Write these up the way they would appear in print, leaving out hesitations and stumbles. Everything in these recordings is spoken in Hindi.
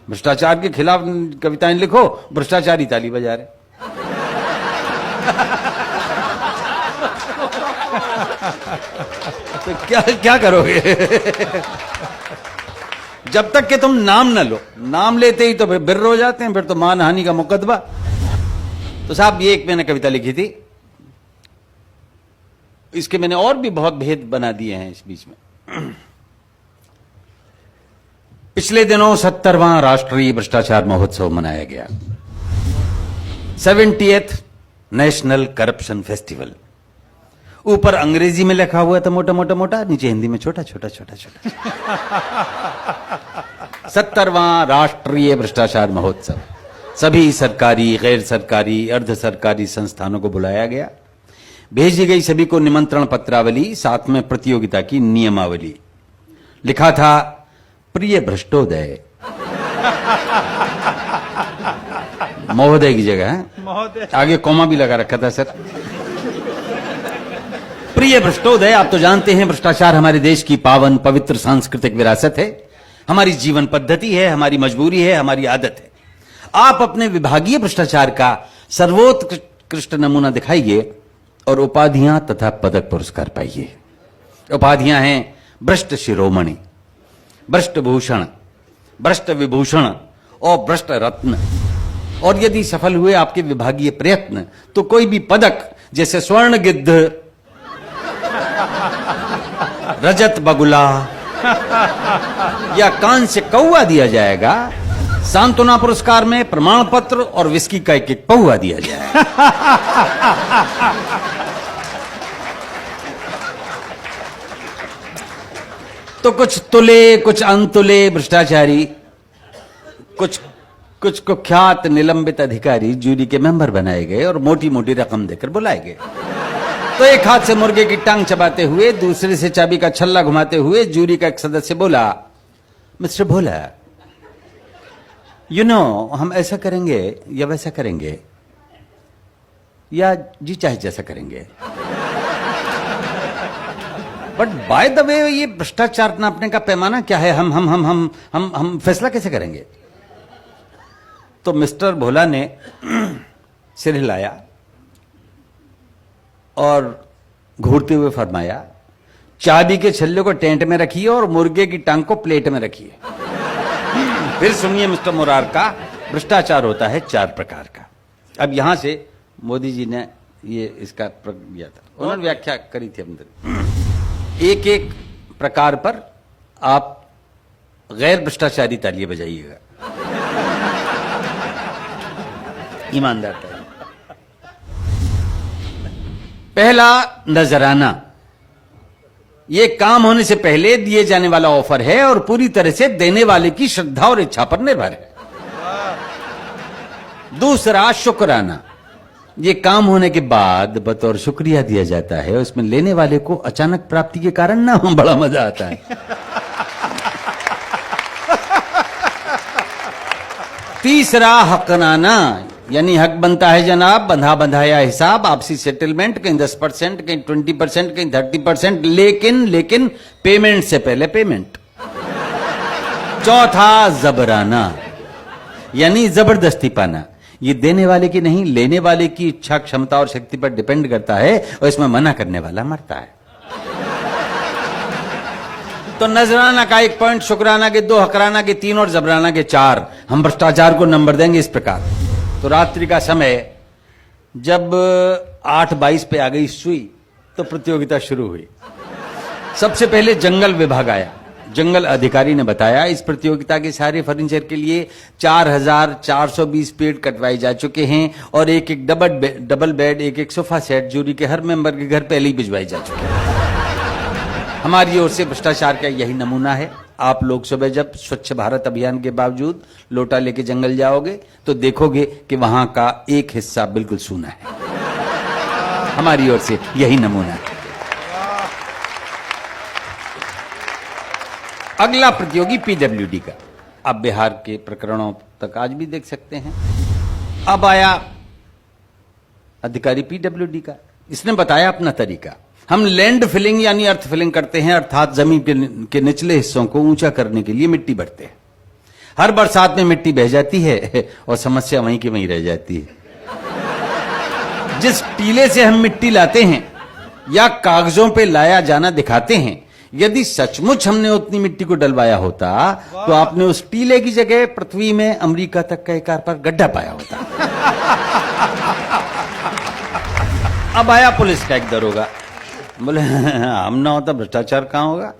भ्रष्टाचार के खिलाफ कविताएं लिखो, भ्रष्टाचारी ताली बजा रहे। तो क्या करोगे? जब तक कि तुम नाम न लो, नाम लेते ही तो फिर बिर्र हो जाते हैं, फिर तो मानहानि का मुकदमा। तो साहब ये एक मैंने कविता लिखी थी, इसके मैंने और भी बहुत भेद बना दिए हैं इस बीच में। पिछले दिनों 70वां राष्ट्रीय भ्रष्टाचार महोत्सव मनाया गया, 70th नेशनल करप्शन फेस्टिवल। ऊपर अंग्रेजी में लिखा हुआ था मोटा मोटा मोटा, नीचे हिंदी में छोटा छोटा छोटा छोटा। 70वां राष्ट्रीय भ्रष्टाचार महोत्सव। सभी सरकारी, गैर सरकारी, अर्ध सरकारी संस्थानों को बुलाया गया। भेजी गई सभी को निमंत्रण पत्रावली, साथ में प्रतियोगिता की नियमावली। लिखा था प्रिय भ्रष्टोदय। महोदय की जगह है, महोदय आगे कॉमा भी लगा रखा था सर। प्रिय भ्रष्टोदय, आप तो जानते हैं भ्रष्टाचार हमारे देश की पावन पवित्र सांस्कृतिक विरासत है, हमारी जीवन पद्धति है, हमारी मजबूरी है, हमारी आदत है। आप अपने विभागीय भ्रष्टाचार का सर्वोत्कृष्ट नमूना दिखाइए और उपाधियां तथा पदक पुरस्कार पाइए। उपाधियां हैं भ्रष्ट शिरोमणि, भ्रष्ट भूषण, भ्रष्ट विभूषण और भ्रष्ट रत्न। और यदि सफल हुए आपके विभागीय प्रयत्न तो कोई भी पदक, जैसे स्वर्ण गिद्ध, रजत बगुला या कांस्य कौवा दिया जाएगा। सांत्वना पुरस्कार में प्रमाण पत्र और विस्की का एक पौवा दिया जाएगा। तो कुछ तुले, कुछ अनतुले भ्रष्टाचारी, कुछ कुख्यात निलंबित अधिकारी जूरी के मेंबर बनाए गए और मोटी मोटी रकम देकर बुलाए गए। तो एक हाथ से मुर्गे की टांग चबाते हुए, दूसरे से चाबी का छल्ला घुमाते हुए जूरी का एक सदस्य बोला, मिस्टर भोला, हम ऐसा करेंगे या वैसा करेंगे, या जी चाहे जैसा करेंगे। बट बाय द वे, ये भ्रष्टाचार नापने का पैमाना क्या है? हम फैसला कैसे करेंगे? तो मिस्टर भोला ने सिर हिलाया और घूरते हुए फरमाया, चाबी के छल्ले को टेंट में रखिए और मुर्गे की टांग को प्लेट में रखिए। फिर सुनिए मिस्टर मुरार का, भ्रष्टाचार होता है 4 प्रकार का। अब यहां से मोदी जी ने ये इसका दिया था, उन्होंने व्याख्या करी थी अंदर। एक एक प्रकार पर आप गैर भ्रष्टाचारी तालियां बजाइएगा, ईमानदार तालियां। पहला, नजराना। ये काम होने से पहले दिए जाने वाला ऑफर है और पूरी तरह से देने वाले की श्रद्धा और इच्छा पर निर्भर है। दूसरा, शुक्राना। ये काम होने के बाद बतौर शुक्रिया दिया जाता है, उसमें लेने वाले को अचानक प्राप्ति के कारण ना बड़ा मजा आता है। तीसरा, हकनाना, यानी हक बनता है जनाब, बंधा बंधाया हिसाब, आपसी सेटलमेंट, कहीं 10%, कहीं 20%, कहीं 30%, लेकिन पेमेंट से पहले पेमेंट। चौथा, जबराना, यानी जबरदस्ती पाना। ये देने वाले की नहीं, लेने वाले की इच्छा, क्षमता और शक्ति पर डिपेंड करता है और इसमें मना करने वाला मरता है। तो नजराना का 1 पॉइंट, शुक्राना के 2, हकराना के 3 और जबराना के 4। हम भ्रष्टाचार को नंबर देंगे इस प्रकार। तो रात्रि का समय जब 8:22 पे आ गई सुई तो प्रतियोगिता शुरू हुई। सबसे पहले जंगल विभाग आया। जंगल अधिकारी ने बताया, इस प्रतियोगिता के सारे फर्नीचर के लिए 4420 पेड़ कटवाए जा चुके हैं और एक एक डबल बेड, एक एक सोफा सेट जूरी के हर मेंबर के घर पहले ही भिजवाए जा चुके हैं। हमारी ओर से भ्रष्टाचार का यही नमूना है। आप लोग सुबह जब स्वच्छ भारत अभियान के बावजूद लोटा लेके जंगल जाओगे तो देखोगे कि वहां का एक हिस्सा बिल्कुल सूना है। हमारी ओर से यही नमूना है। अगला प्रतियोगी पीडब्ल्यूडी का। आप बिहार के प्रकरणों तक आज भी देख सकते हैं। अब आया अधिकारी पीडब्ल्यूडी का। इसने बताया अपना तरीका। हम लैंड फिलिंग यानी अर्थ फिलिंग करते हैं, अर्थात जमीन के निचले हिस्सों को ऊंचा करने के लिए मिट्टी भरते हैं। हर बरसात में मिट्टी बह जाती है और समस्या वहीं की वहीं रह जाती है। जिस टीले से हम मिट्टी लाते हैं या कागजों पे लाया जाना दिखाते हैं, यदि सचमुच हमने उतनी मिट्टी को डलवाया होता तो आपने उस टीले की जगह पृथ्वी में अमेरिका तक का एक आर पर गड्ढा पाया होता। अब आया पुलिस का एक दरोगा, बोले हम ना होता भ्रष्टाचार कहां होगा।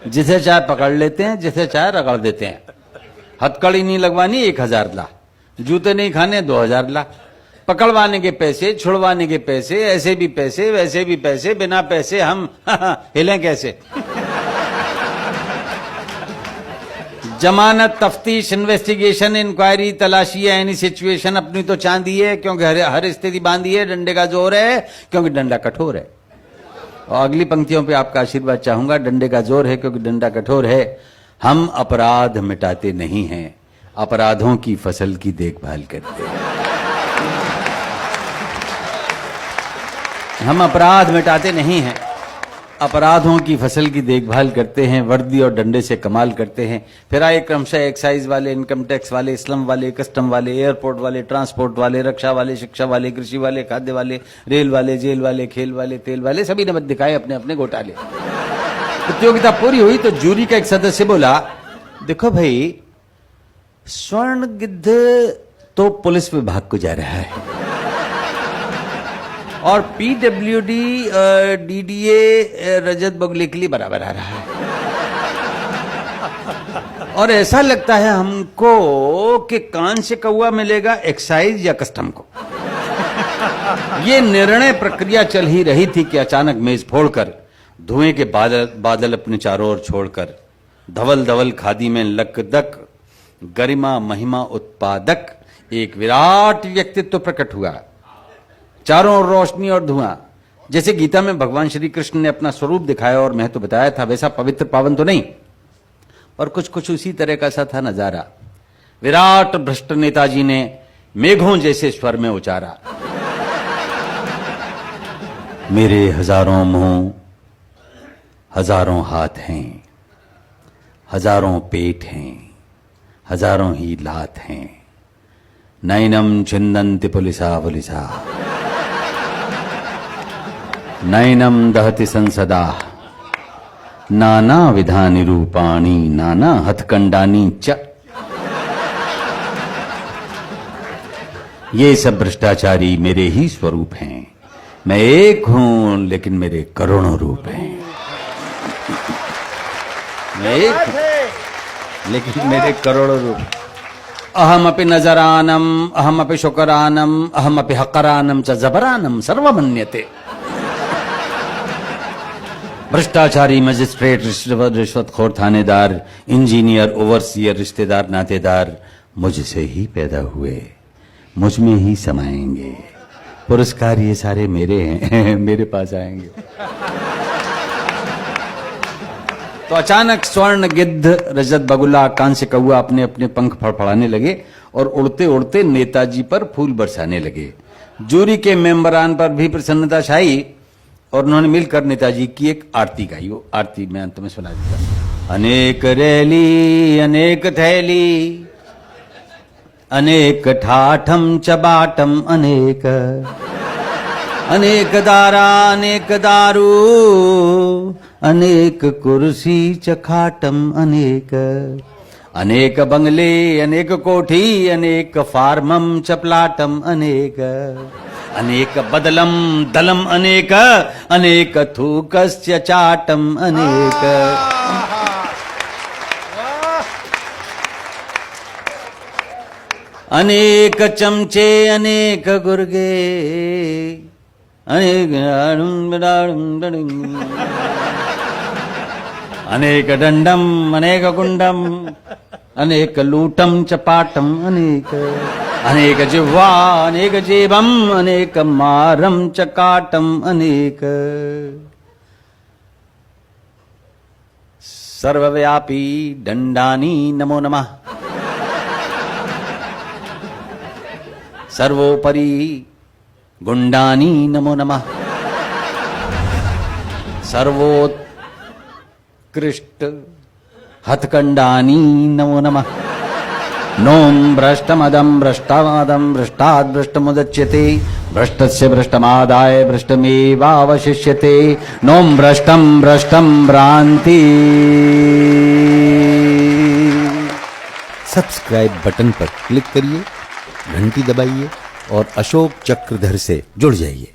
जिसे चाहे पकड़ लेते हैं, जिसे चाहे रगड़ देते हैं। हथकड़ी नहीं लगवानी 1000 ला, जूते नहीं खाने 2000 ला, पकड़वाने के पैसे, छुड़वाने के पैसे, ऐसे भी पैसे वैसे भी पैसे, बिना पैसे हम हिलें कैसे। जमानत, तफ्तीश, इन्वेस्टिगेशन, इंक्वायरी, तलाशी या एनी सिचुएशन अपनी तो चांदी है क्योंकि हर स्थिति बांधी है। डंडे का जोर है क्योंकि डंडा कठोर है। और अगली पंक्तियों पे आपका आशीर्वाद चाहूंगा। डंडे का जोर है क्योंकि डंडा कठोर है। हम अपराध मिटाते नहीं हैं, अपराधों की फसल की देखभाल करते हैं। हम अपराध मिटाते नहीं हैं, अपराधों की फसल की देखभाल करते हैं। वर्दी और डंडे से कमाल करते हैं। फिर आए क्रमशः एक्साइज वाले, इनकम टैक्स वाले, स्लम वाले, कस्टम वाले, एयरपोर्ट वाले, ट्रांसपोर्ट वाले, रक्षा वाले, शिक्षा वाले, कृषि वाले, खाद्य वाले, रेल वाले, जेल वाले, खेल वाले, तेल वाले, सभी ने दिखाए अपने अपने घोटाले। प्रतियोगिता पूरी हुई तो जूरी का एक सदस्य बोला, देखो भाई, स्वर्ण गिद्ध तो पुलिस विभाग को जा रहा है और पीडब्ल्यूडी डीडीए रजत बगुले के लिए बराबर आ रहा है। और ऐसा लगता है हमको कि कान से कौवा मिलेगा एक्साइज या कस्टम को। ये निर्णय प्रक्रिया चल ही रही थी कि अचानक मेज फोड़कर, धुएं के बादल अपने चारों ओर छोड़कर, धवल धवल खादी में लकदक, गरिमा महिमा उत्पादक एक विराट व्यक्तित्व प्रकट हुआ। चारों ओर रोशनी और धुआं। जैसे गीता में भगवान श्री कृष्ण ने अपना स्वरूप दिखाया और महत्व बताया था, वैसा पवित्र पावन तो नहीं, और कुछ कुछ उसी तरह का सा था नजारा। विराट भ्रष्ट नेताजी ने मेघों जैसे स्वर में उचारा, मेरे हजारों मुंह, हजारों हाथ हैं, हजारों पेट हैं, हजारों ही लात हैं। नैनम छिन्दन्ति पुलिसा पुलिसा, नैनम दहति संसदा, नाना विधानि रूपाणि, नाना हथकंडानी च। ये सब भ्रष्टाचारी मेरे ही स्वरूप हैं। मैं एक हूं लेकिन मेरे करोड़ों रूप हैं। मैं एक हूं लेकिन मेरे करोड़ों रूप। अहमपि नजरानम, अहमपि शुकरानम, अहमपि हकरानम च जबरानम सर्वमन्यते। भ्रष्टाचारी, मजिस्ट्रेट, रिश्वतखोर, थानेदार, इंजीनियर, ओवरसियर, रिश्तेदार, नातेदार मुझसे ही पैदा हुए, मुझ में ही समाएंगे। पुरस्कार ये सारे मेरे हैं, मेरे पास आएंगे। तो अचानक स्वर्ण गिद्ध, रजत बगुला, कांस्य कौवा अपने अपने पंख फड़फड़ाने लगे और उड़ते उड़ते नेताजी पर फूल बरसाने लगे। जूरी के मेंबरान पर भी प्रसन्नता छाई और उन्होंने मिलकर नेताजी की एक आरती गाई। वो आरती मैं अंत में सुना देता। अनेक रैली, अनेक थैली, अनेक ठाठम चबाटम अनेक, अनेक दारा, अनेक दारू, अनेक कुर्सी चखाटम अनेक, अनेक बंगले, अनेक कोठी, अनेक फार्मम चपलाटम अनेक, अनेक बदलम दलम अनेक, अनेक थूकस्य चाटम अनेक। अनेक चमचे, अनेक गुर्गे, अनेक अनेक दंडम, अनेक गुंडम, अनेक लूटम चपाटम अनेक, अनेक जिह्वा, अनेक जेबम, अनेक मारम चकाटम अनेक। सर्वव्यापी दंडानी नमो नमः, सर्वोपरि गुंडानी नमो नमः, सर्वोत्कृष्ट हथकंडानी नमो नमः। नोम भ्रष्टमदम भ्रष्टादम भ्रष्टाद भ्रष्टमुदच्यते भ्रष्टस्य भ्रष्टमादाय भ्रष्टमेवावशिष्यते नोम भ्रष्टम भ्रष्टम भ्रांति। सब्सक्राइब बटन पर क्लिक करिए, घंटी दबाइए और अशोक चक्रधर से जुड़ जाइए।